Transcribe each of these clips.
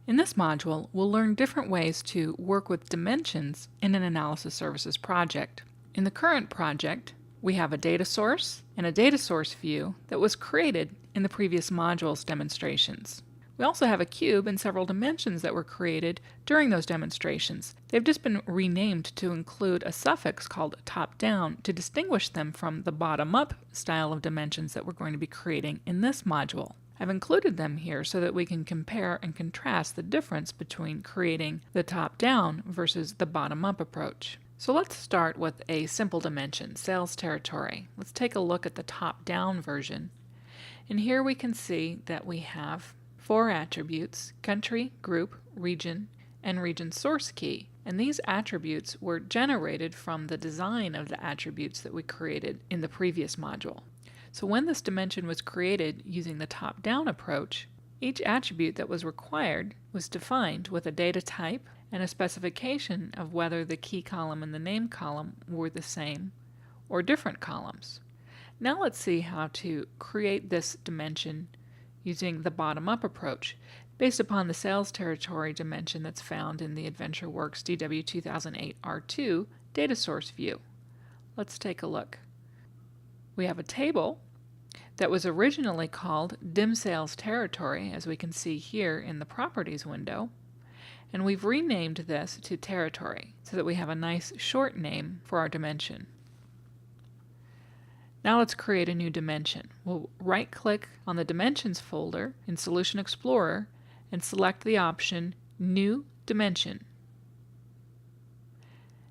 In this module, we'll learn different ways to work with dimensions in an analysis services project. In the current project, we have a data source and a data source view that was created in the previous module's demonstrations. We also have a cube and several dimensions that were created during those demonstrations. They've just been renamed to include a suffix called top-down to distinguish them from the bottom-up style of dimensions that we're going to be creating in this module. I've included them here so that we can compare and contrast the difference between creating the top-down versus the bottom-up approach. So let's start with a simple dimension, sales territory. Let's take a look at the top-down version. And here we can see that we have 4 attributes: country, group, region, and region source key. And these attributes were generated from the design of the attributes that we created in the previous module. So when this dimension was created using the top-down approach, each attribute that was required was defined with a data type and a specification of whether the key column and the name column were the same or different columns. Now let's see how to create this dimension using the bottom-up approach based upon the sales territory dimension that's found in the AdventureWorks DW 2008 R2 data source view. Let's take a look. We have a table that was originally called dim sales territory, as we can see here in the properties window, and we've renamed this to territory so that we have a nice short name for our dimension. Now let's create a new dimension. We'll right-click on the Dimensions folder in Solution Explorer and select the option New Dimension.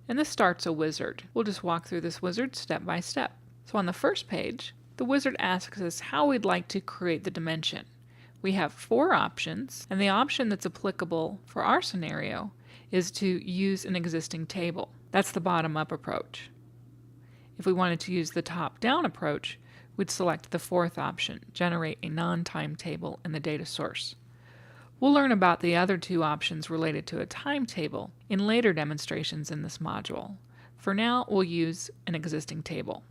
And this starts a wizard. We'll just walk through this wizard step by step. So on the first page, the wizard asks us how we'd like to create the dimension. We have 4 options, and the option that's applicable for our scenario is to use an existing table. That's the bottom-up approach. If we wanted to use the top-down approach, we'd select the 4th option, generate a non-time table in the data source. We'll learn about the other 2 options related to a timetable in later demonstrations in this module. For now, we'll use an existing table.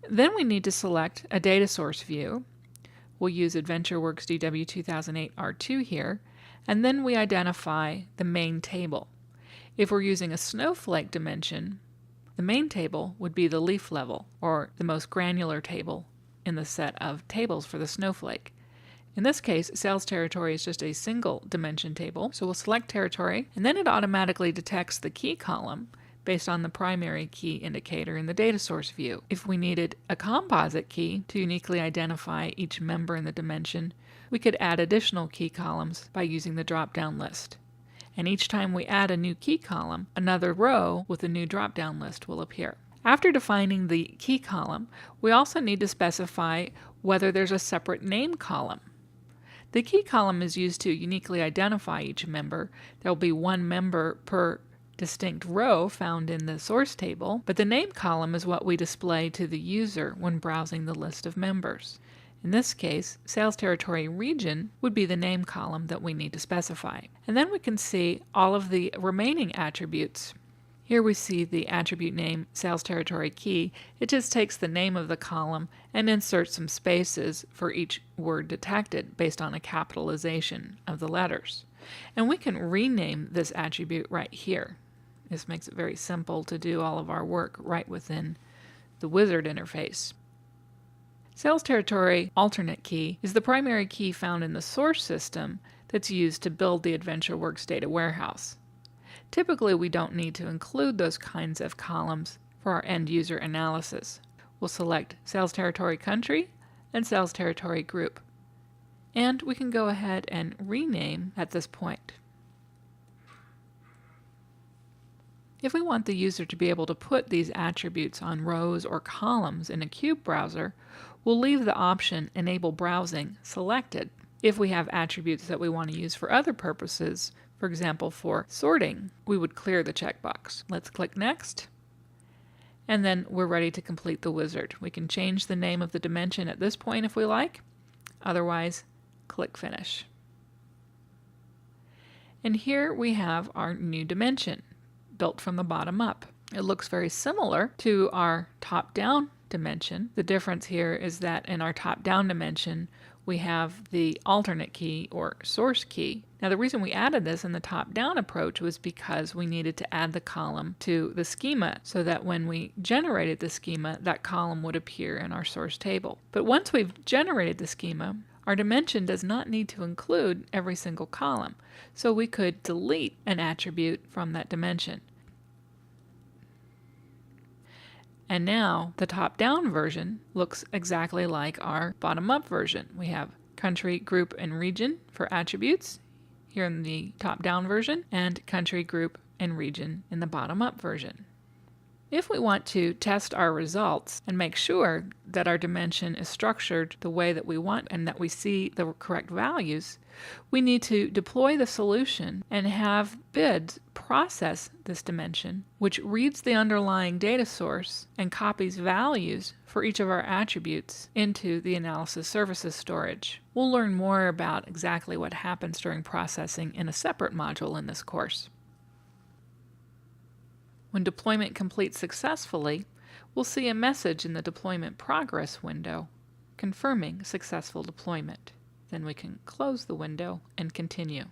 Then we need to select a data source view. We'll use AdventureWorks DW 2008 R2 here, and then we identify the main table. If we're using a snowflake dimension, the main table would be the leaf level, or the most granular table in the set of tables for the snowflake. In this case, sales territory is just a single dimension table, so we'll select territory, and then it automatically detects the key column based on the primary key indicator in the data source view. If we needed a composite key to uniquely identify each member in the dimension, we could add additional key columns by using the drop-down list. And each time we add a new key column, another row with a new drop-down list will appear. After defining the key column, we also need to specify whether there's a separate name column. The key column is used to uniquely identify each member. There will be one member per distinct row found in the source table, but the name column is what we display to the user when browsing the list of members. In this case, sales territory region would be the name column that we need to specify. And then we can see all of the remaining attributes. Here we see the attribute name sales territory key. It just takes the name of the column and inserts some spaces for each word detected based on a capitalization of the letters. And we can rename this attribute right here. This makes it very simple to do all of our work right within the wizard interface. Sales territory alternate key is the primary key found in the source system that's used to build the AdventureWorks data warehouse. Typically, we don't need to include those kinds of columns for our end user analysis. We'll select sales territory country and sales territory group. And we can go ahead and rename at this point. If we want the user to be able to put these attributes on rows or columns in a cube browser, we'll leave the option Enable Browsing selected. If we have attributes that we want to use for other purposes, for example for sorting, we would clear the checkbox. Let's click Next, and then we're ready to complete the wizard. We can change the name of the dimension at this point if we like, otherwise click Finish. And here we have our new dimension, built from the bottom up. It looks very similar to our top-down dimension. The difference here is that in our top-down dimension, we have the alternate key or source key. Now the reason we added this in the top-down approach was because we needed to add the column to the schema so that when we generated the schema, that column would appear in our source table. But once we've generated the schema, our dimension does not need to include every single column, so we could delete an attribute from that dimension. And now the top-down version looks exactly like our bottom-up version. We have country, group, and region for attributes here in the top-down version, and country, group, and region in the bottom-up version. If we want to test our results and make sure that our dimension is structured the way that we want and that we see the correct values, we need to deploy the solution and have BIDS process this dimension, which reads the underlying data source and copies values for each of our attributes into the analysis services storage. We'll learn more about exactly what happens during processing in a separate module in this course. When deployment completes successfully, we'll see a message in the Deployment Progress window confirming successful deployment. Then we can close the window and continue.